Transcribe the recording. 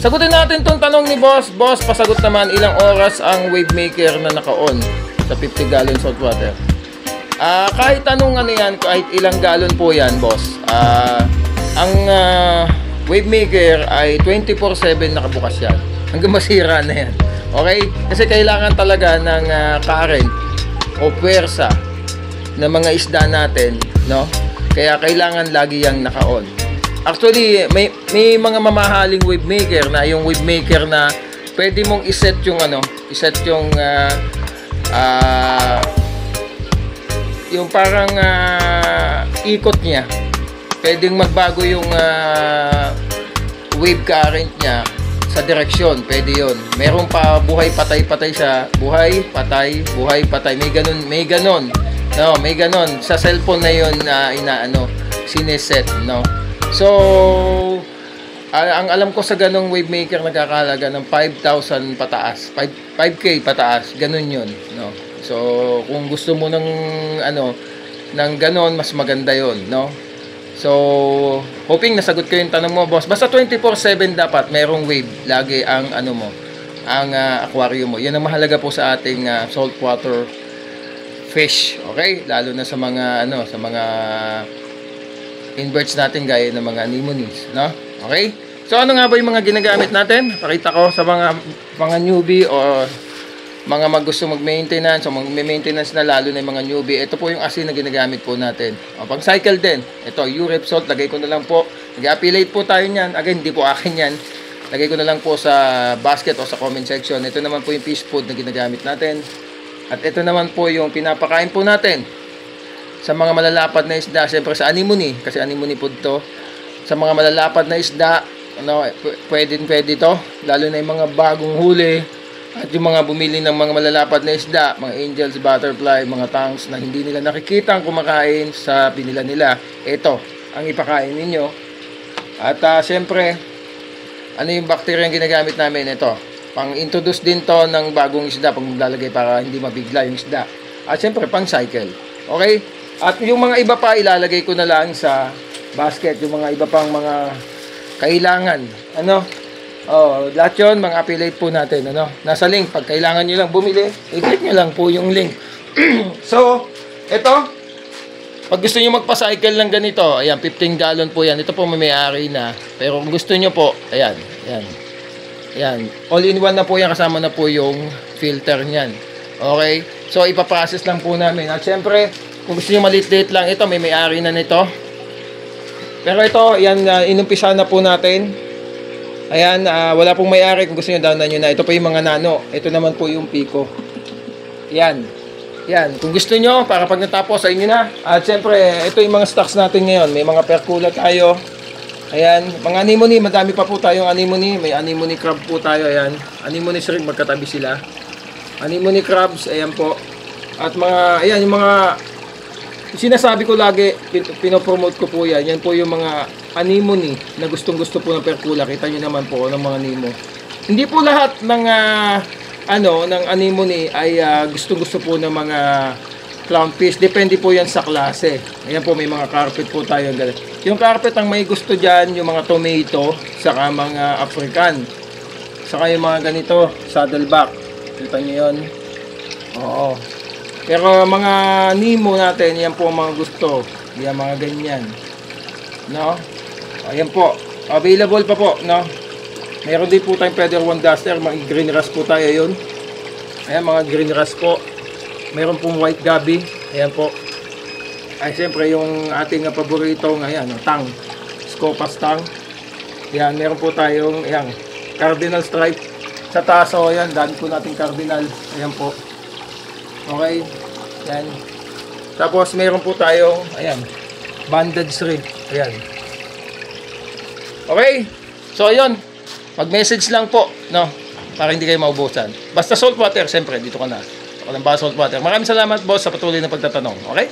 Sagutin natin tong tanong ni Boss. Boss, pasagot naman, ilang oras ang wave maker na naka-on sa 50 gallon salt water? Kahit anong ano yan, kahit ilang galon po yan, Boss. Ang wave maker ay 24/7 nakabukas yan. Hanggang masira na yan. Okay? Kasi kailangan talaga ng current o puwersa ng mga isda natin, no? Kaya kailangan lagi yang naka-on. Actually, may mga mamahaling wave maker na yung wave maker na pwede mong iset yung iset yung parang ikot niya. Pwedeng magbago yung wave current niya sa direksyon. Pwede yun. Meron pa buhay patay siya. Buhay patay. May ganon. No, may ganon. Sa cellphone na yun sineset, no. So, ang alam ko sa ganong wave maker nagkakalaga ng 5,000 pataas. 5K pataas. Ganon yun, no. So, kung gusto mo ng ganon, mas maganda yun, no. So, hoping nasagot ko yung tanong mo, Boss. Basta 24/7 dapat merong wave lagi ang aquarium mo. Yan ang mahalaga po sa ating saltwater fish, okay? Lalo na sa mga inverts natin gaya ng mga anemones, no? Okay? So ano nga ba yung mga ginagamit natin? Pakita ko sa mga newbie o mga gusto mag-maintenance o mag-maintenance na, lalo na yung mga newbie. Ito po yung asin na ginagamit po natin. O, pang cycle din. Ito, Urepsol, lagay ko na lang po. Nag-affiliate po tayo niyan. Again, hindi po akin yan. Lagay ko na lang po sa basket o sa comment section. Ito naman po yung fish food na ginagamit natin. At ito naman po yung pinapakain po natin sa mga malalapad na isda, siyempre sa anemone, kasi anemone po ito. Sa mga malalapad na isda, pwede to, lalo na yung mga bagong huli, at yung mga bumili ng mga malalapad na isda, mga angels, butterfly, mga tangs na hindi nila nakikita ang kumakain sa pinila nila. Ito, ang ipakain ninyo. At siyempre, ano yung bacteria yung ginagamit namin? Ito, pang-introduce din to ng bagong isda, pag maglalagay para hindi mabigla yung isda. At siyempre, pang-cycle. Okay? At yung mga iba pa, ilalagay ko na lang sa basket. Yung mga iba pang mga kailangan. Lahat yun, mga affiliate po natin. Nasa link. Pag kailangan nyo lang bumili, i-click nyo lang po yung link. So, ito. Pag gusto nyo magpa-cycle lang ganito, ayan, 15 gallon po yan. Ito po may-ari na. Pero kung gusto nyo po, ayan. All-in-one na po yan. Kasama na po yung filter nyan. Okay? So, ipaprocess lang po namin. At syempre, kung gusto nyo maliit-liit lang, ito, may-ari na nito. Pero ito, yan, inumpisa na po natin. Ayan, wala pong may-ari. Kung gusto nyo, downan nyo na. Ito po yung mga nano. Ito naman po yung pico. Yan. Kung gusto nyo, para pag natapos, sa inyo na. At syempre, ito yung mga stocks natin ngayon. May mga percula tayo. Ayan, mga anemone. Madami pa po tayong anemone. May anemone crab po tayo. Ayan. Anemone shrimp, magkatabi sila. Anemone crabs, ayan po. At ayan, yung mga sinasabi ko lagi, pinopromote ko po yan. Yan po yung mga anemone na gustong-gusto po ng percula. Kita nyo naman po ng mga nemo. Hindi po lahat ng ng anemone ay gustong-gusto po ng mga clownfish. Depende po yan sa klase. Ayan po, may mga carpet po tayo. Yung carpet, ang may gusto dyan, yung mga tomato, saka mga African. Saka yung mga ganito, saddleback. Kita nyo yun? Oo. Pero mga nemo natin, yan po ang mga gusto. Yan, mga ganyan. No? Ayan po. Available pa po, no? Meron din po tayong feather one duster. Mga green rust po tayo yun. Ayan, mga green rust po. Meron pong white gabi. Ayan po. Ay, siyempre, yung ating paborito ngayon, tang. Scopas tang. Ayan, meron po tayong, ayan, cardinal stripe. Sa taso, ayan, dami po natin cardinal. Ayan po. Okay, yan. Tapos meron po tayong, ayan, banded shrimp. Ayan. Okay, so ayun, mag-message lang po, no, para hindi kayo maubusan. Basta saltwater, siyempre, dito ka na. Walang ba saltwater. Maraming salamat, boss, sa patuloy na pagtatanong. Okay?